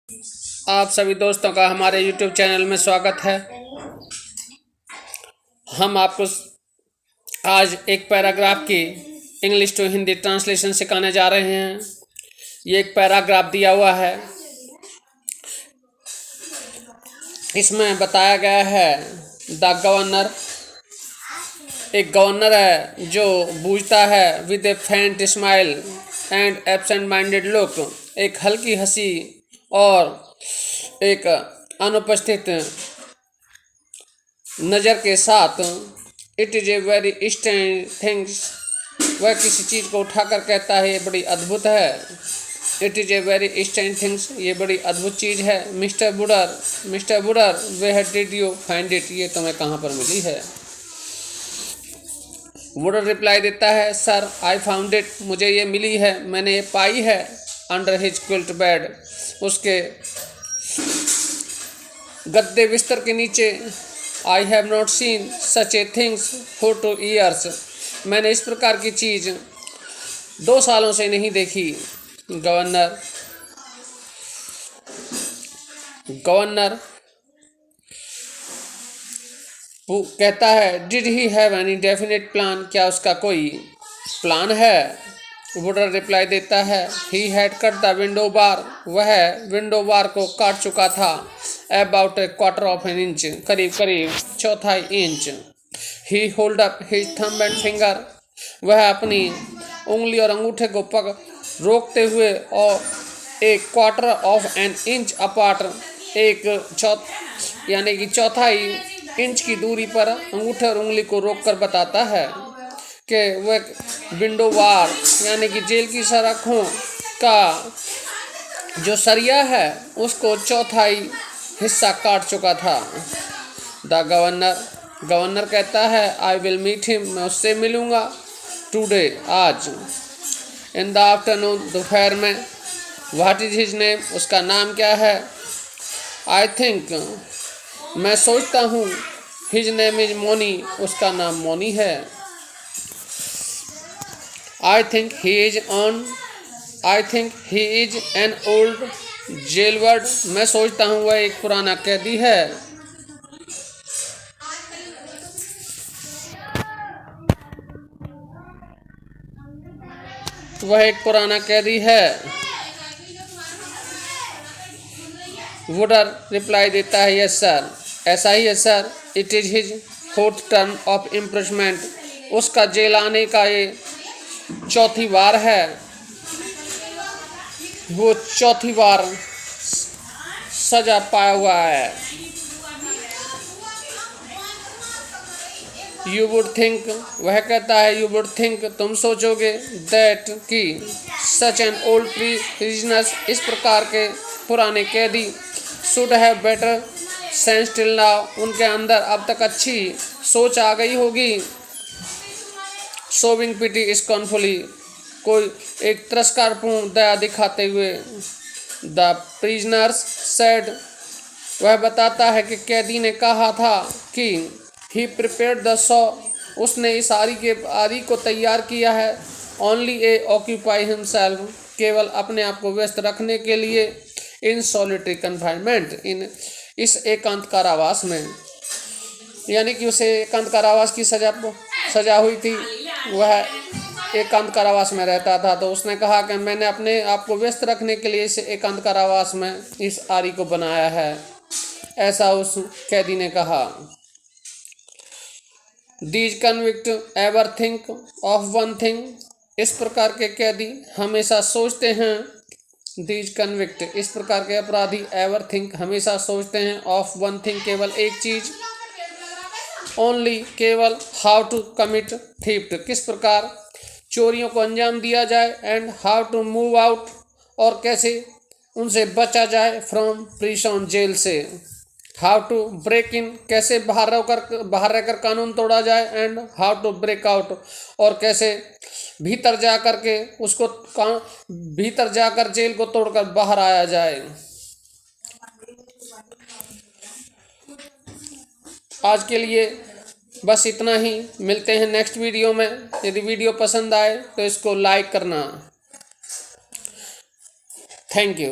आप सभी दोस्तों का हमारे YouTube चैनल में स्वागत है। हम आपको आज एक पैराग्राफ की इंग्लिश टू हिंदी ट्रांसलेशन सिखाने जा रहे हैं। ये एक पैराग्राफ दिया हुआ है। इसमें बताया गया है द गवर्नर, एक गवर्नर है जो बूझता है विद ए फेंट smile and absent minded look, एक हल्की हंसी और एक अनुपस्थित नज़र के साथ। It is a very strange things, वह किसी चीज़ को उठाकर कहता है ये बड़ी अद्भुत है। It is a very strange things, ये बड़ी अद्भुत चीज़ है। Mr Budder where did you find it, ये तुम्हें कहाँ पर मिली है। वुडर रिप्लाई देता है, सर आई फाउंड इट, मुझे ये मिली है, मैंने ये पाई है। अंडर हिज क्विल्ट बेड, उसके गद्दे बिस्तर के नीचे। I have not seen such A things for 2 years, मैंने इस प्रकार की चीज़ 2 सालों से नहीं देखी। गवर्नर वो कहता है, did he have any definite plan, क्या उसका कोई प्लान है। वुडर रिप्लाई देता है, he had cut the window bar, वह विंडो बार को काट चुका था। About a quarter of an inch, करीब 1/4 inch. He hold up his thumb and finger, वह अपनी उंगली और अंगूठे को रोकते हुए और एक quarter of an inch apart, यानी कि 1/4 इंच की दूरी पर अंगूठे और उंगली को रोककर बताता है कि वह विंडो बार यानी कि जेल की सड़कों का जो सरिया है उसको 1/4 हिस्सा काट चुका था। द गवर्नर कहता है, आई विल मीट हिम, मैं उससे मिलूँगा। टुडे, आज। इन द आफ्टरनून, दोपहर में। व्हाट इज हिज नेम, उसका नाम क्या है। आई थिंक, मैं सोचता हूँ। हिज नेम इज मोनी, उसका नाम मोनी है। I think he is an old jailbird, मैं सोचता हूँ वह एक पुराना कैदी है। वह एक पुराना कैदी है। वुडर रिप्लाई देता है, यस सर, ऐसा ही है sir. It is his 4th term of imprisonment, उसका जेल आने का ये 4थी बार है। वो 4थी बार सजा पाया हुआ है। यू वुड थिंक, वह कहता है, यू वुड थिंक, तुम सोचोगे, दैट कि सच एन ओल्ड प्रिजनर्स, इस प्रकार के पुराने कैदी, should have better sense till now, उनके अंदर अब तक अच्छी सोच आ गई होगी। शोविंग पिटी स्कॉर्नफुली, कोई एक तिरस्कारपूर्ण दया दिखाते हुए। द प्रिजनर्स सेड, वह बताता है कि कैदी ने कहा था कि ही प्रिपेयर्ड द शो, उसने इस आरी को तैयार किया है। ओनली ए ऑक्यूपाई हिमसेल्फ, केवल अपने आप को व्यस्त रखने के लिए। इन सॉलिटरी कन्फाइनमेंट, इस एकांत कारावास में, यानी कि उसे एकांत कारावास की सजा हुई थी। वह एकांत कारावास में रहता था, तो उसने कहा कि मैंने अपने आप को व्यस्त रखने के लिए इस एकांत कारावास में इस आरी को बनाया है, ऐसा उस कैदी ने कहा। These convict ever think of one thing, इस प्रकार के कैदी हमेशा सोचते हैं। दीज कन्विक्ट, इस प्रकार के अपराधी, एवर थिंक, हमेशा सोचते हैं, ऑफ वन थिंग, केवल एक चीज़। ओनली, केवल, हाउ टू कमिट थीफ्ट, किस प्रकार चोरियों को अंजाम दिया जाए। And how to move out, और कैसे उनसे बचा जाए। फ्रॉम प्रिजन, जेल से। हाउ टू ब्रेक इन, कैसे बाहर रहकर कानून तोड़ा जाए। And how to break out, और कैसे भीतर जाकर जेल को तोड़कर बाहर आया जाए। आज के लिए बस इतना ही, मिलते हैं नेक्स्ट वीडियो में। यदि वीडियो पसंद आए तो इसको लाइक करना। Thank you.